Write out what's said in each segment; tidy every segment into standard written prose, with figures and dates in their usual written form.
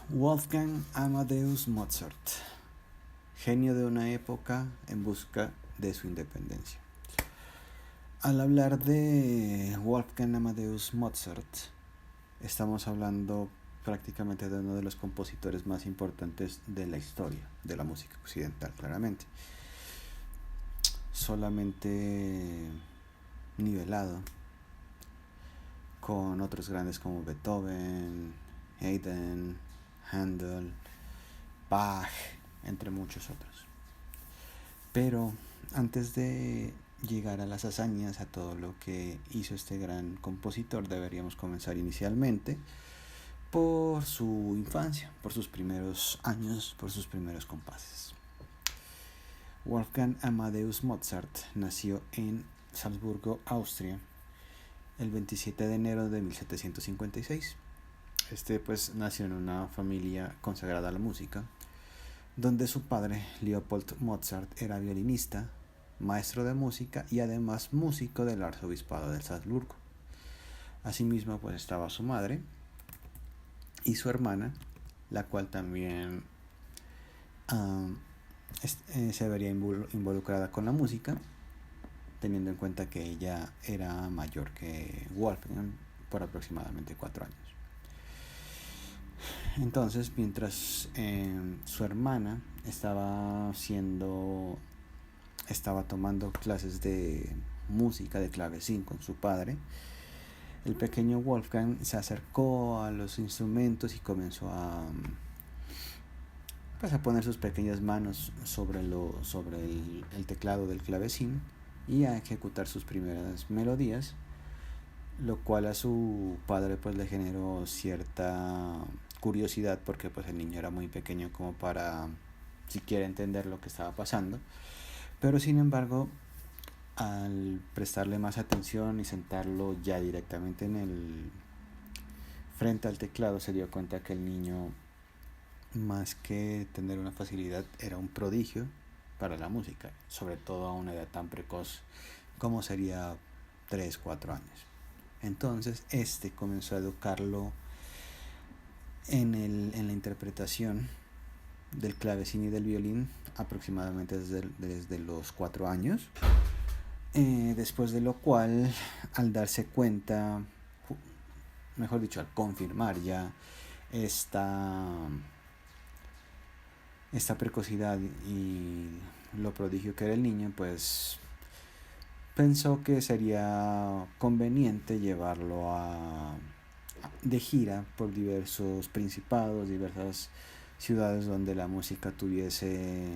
Wolfgang Amadeus Mozart, genio de una época en busca de su independencia. Al hablar de Wolfgang Amadeus Mozart, estamos hablando prácticamente de uno de los compositores más importantes de la historia de la música occidental, claramente. Solamente nivelado con otros grandes como Beethoven, Haydn, Handel, Bach, entre muchos otros. Pero antes de llegar a las hazañas, a todo lo que hizo este gran compositor, deberíamos comenzar inicialmente por su infancia, por sus primeros años, por sus primeros compases. Wolfgang Amadeus Mozart nació en Salzburgo, Austria, el 27 de enero de 1756. Nació en una familia consagrada a la música, donde su padre, Leopold Mozart, era violinista, maestro de música y además músico del arzobispado de Salzburgo. Asimismo, estaba su madre y su hermana, la cual también se vería involucrada con la música, teniendo en cuenta que ella era mayor que Wolfgang por aproximadamente 4 años. Entonces, mientras su hermana estaba tomando clases de música de clavecín con su padre, el pequeño Wolfgang se acercó a los instrumentos y comenzó a poner sus pequeñas manos sobre el teclado del clavecín y a ejecutar sus primeras melodías, lo cual a su padre le generó cierta curiosidad, porque el niño era muy pequeño como para siquiera entender lo que estaba pasando. Pero sin embargo, al prestarle más atención y sentarlo ya directamente frente al teclado, se dio cuenta que el niño, más que tener una facilidad, era un prodigio para la música, sobre todo a una edad tan precoz como sería 3-4 años. Entonces comenzó a educarlo en la interpretación del clavecín y del violín aproximadamente desde los 4 años, después de lo cual, al darse cuenta, mejor dicho, al confirmar ya esta precocidad y lo prodigio que era el niño, pensó que sería conveniente llevarlo de gira por diversos principados, diversas ciudades donde la música tuviese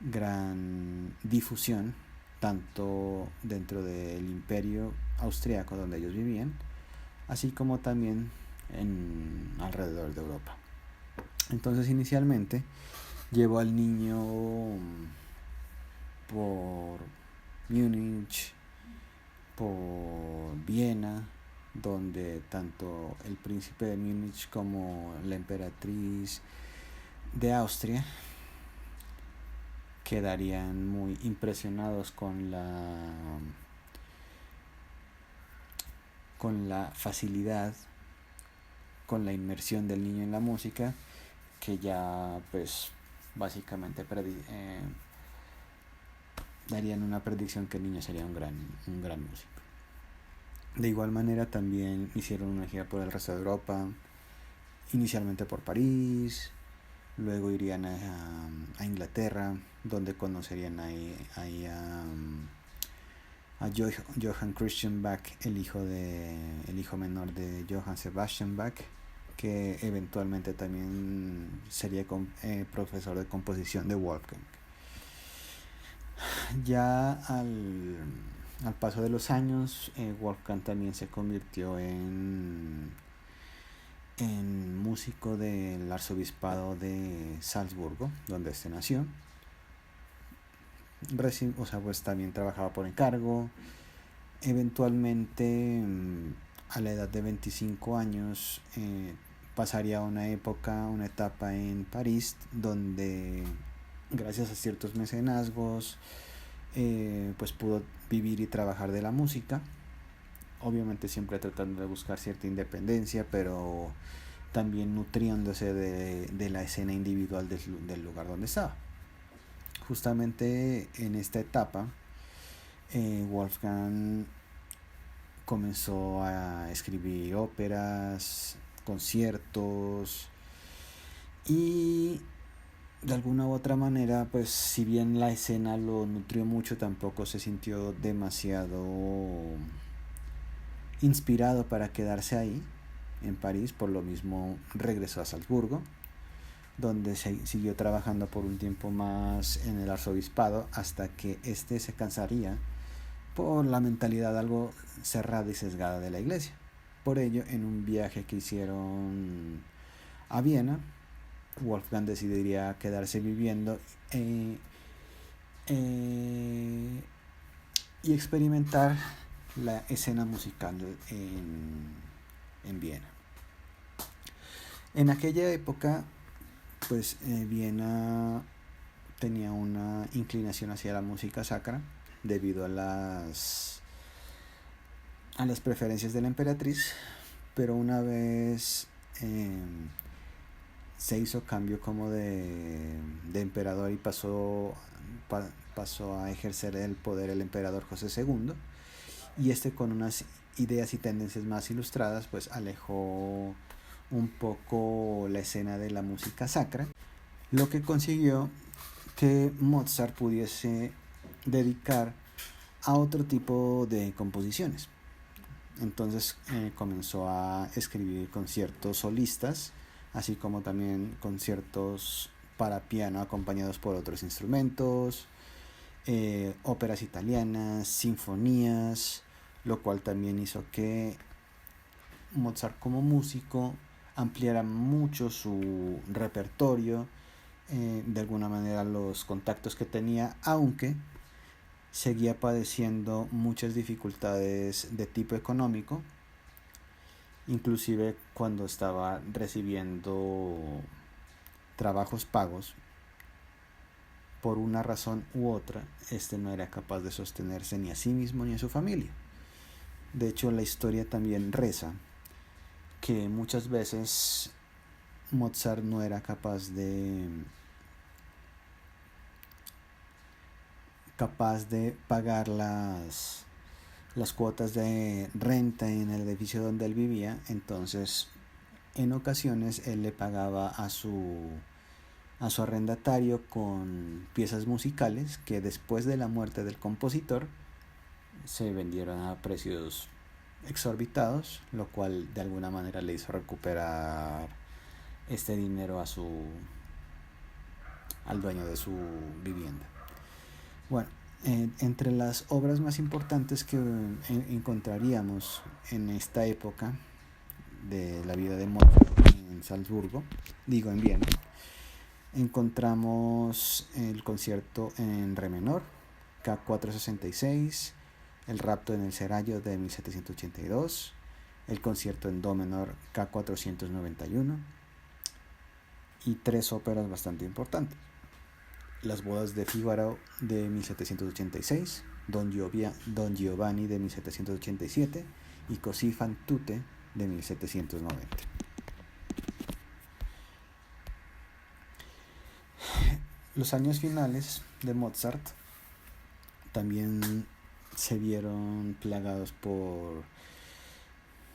gran difusión, tanto dentro del imperio austriaco donde ellos vivían, así como también alrededor de Europa. Entonces, inicialmente llevó al niño por Múnich, por Viena, donde tanto el príncipe de Múnich como la emperatriz de Austria quedarían muy impresionados con la facilidad, con la inmersión del niño en la música, que ya básicamente darían una predicción que el niño sería un gran músico. De igual manera, también hicieron una gira por el resto de Europa, inicialmente por París, luego irían a Inglaterra, donde conocerían ahí a Johann Christian Bach, el hijo menor de Johann Sebastian Bach, que eventualmente también sería profesor de composición de Wolfgang. Ya al paso de los años, Wolfgang también se convirtió en músico del arzobispado de Salzburgo, donde nació. También trabajaba por encargo. Eventualmente, a la edad de 25 años, pasaría una etapa en París, donde gracias a ciertos mecenazgos pudo vivir y trabajar de la música, obviamente siempre tratando de buscar cierta independencia, pero también nutriéndose de la escena individual del lugar donde estaba. Justamente en esta etapa, Wolfgang comenzó a escribir óperas, conciertos, y de alguna u otra manera, pues si bien la escena lo nutrió mucho, tampoco se sintió demasiado inspirado para quedarse ahí en París. Por lo mismo regresó a Salzburgo, donde siguió trabajando por un tiempo más en el arzobispado, hasta que este se cansaría por la mentalidad algo cerrada y sesgada de la iglesia. Por ello, en un viaje que hicieron a Viena, Wolfgang decidiría quedarse viviendo y experimentar la escena musical en Viena. En aquella época, pues Viena tenía una inclinación hacia la música sacra debido a las preferencias de la emperatriz, pero una vez se hizo cambio como de emperador y pasó a ejercer el poder el emperador José II, y con unas ideas y tendencias más ilustradas, pues alejó un poco la escena de la música sacra, lo que consiguió que Mozart pudiese dedicar a otro tipo de composiciones. Entonces comenzó a escribir conciertos solistas, así como también conciertos para piano acompañados por otros instrumentos, óperas italianas, sinfonías, lo cual también hizo que Mozart como músico ampliara mucho su repertorio, de alguna manera los contactos que tenía, aunque seguía padeciendo muchas dificultades de tipo económico, inclusive cuando estaba recibiendo trabajos pagos. Por una razón u otra, no era capaz de sostenerse ni a sí mismo ni a su familia. De hecho, la historia también reza que muchas veces Mozart no era capaz de pagar las cuotas de renta en el edificio donde él vivía. Entonces, en ocasiones él le pagaba a su arrendatario con piezas musicales que después de la muerte del compositor se vendieron a precios exorbitados, lo cual de alguna manera le hizo recuperar este dinero al dueño de su vivienda. Bueno, entre las obras más importantes que encontraríamos en esta época de la vida de Mozart en Viena, encontramos el concierto en re menor, K466, el rapto en el Seraglio de 1782, el concierto en do menor, K491, y 3 óperas bastante importantes: Las bodas de Fígaro de 1786, Don Giovanni de 1787 y Così fan tutte de 1790. Los años finales de Mozart también se vieron plagados por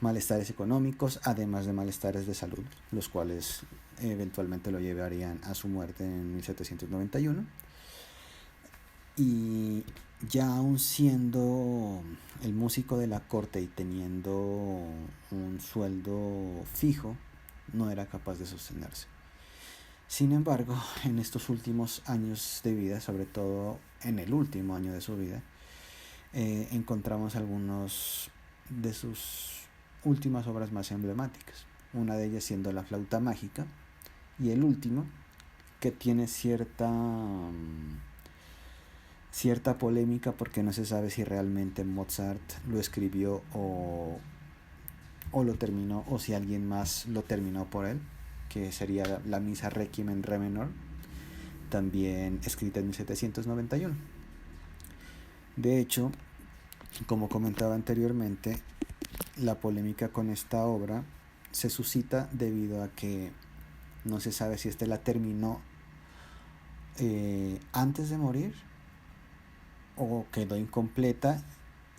malestares económicos, además de malestares de salud, los cuales eventualmente lo llevarían a su muerte en 1791. Y ya aún siendo el músico de la corte y teniendo un sueldo fijo, no era capaz de sostenerse. Sin embargo, en estos últimos años de vida, sobre todo en el último año de su vida, encontramos algunos de sus últimas obras más emblemáticas, una de ellas siendo La flauta mágica, y el último, que tiene cierta polémica porque no se sabe si realmente Mozart lo escribió o lo terminó, o si alguien más lo terminó por él, que sería la Misa Requiem en re menor, también escrita en 1791. De hecho, como comentaba anteriormente, la polémica con esta obra se suscita debido a que no se sabe si la terminó antes de morir o quedó incompleta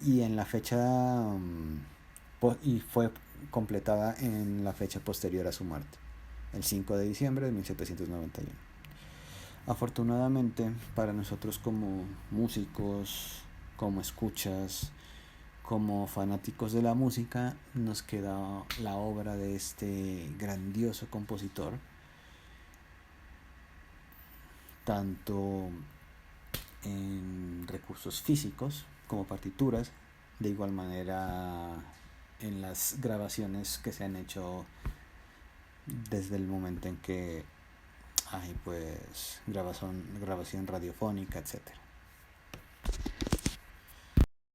y en la fecha y fue completada en la fecha posterior a su muerte, el 5 de diciembre de 1791. Afortunadamente para nosotros como músicos, como escuchas, como fanáticos de la música, nos queda la obra de este grandioso compositor, tanto en recursos físicos como partituras, de igual manera en las grabaciones que se han hecho desde el momento en que hay pues grabación radiofónica, etcétera.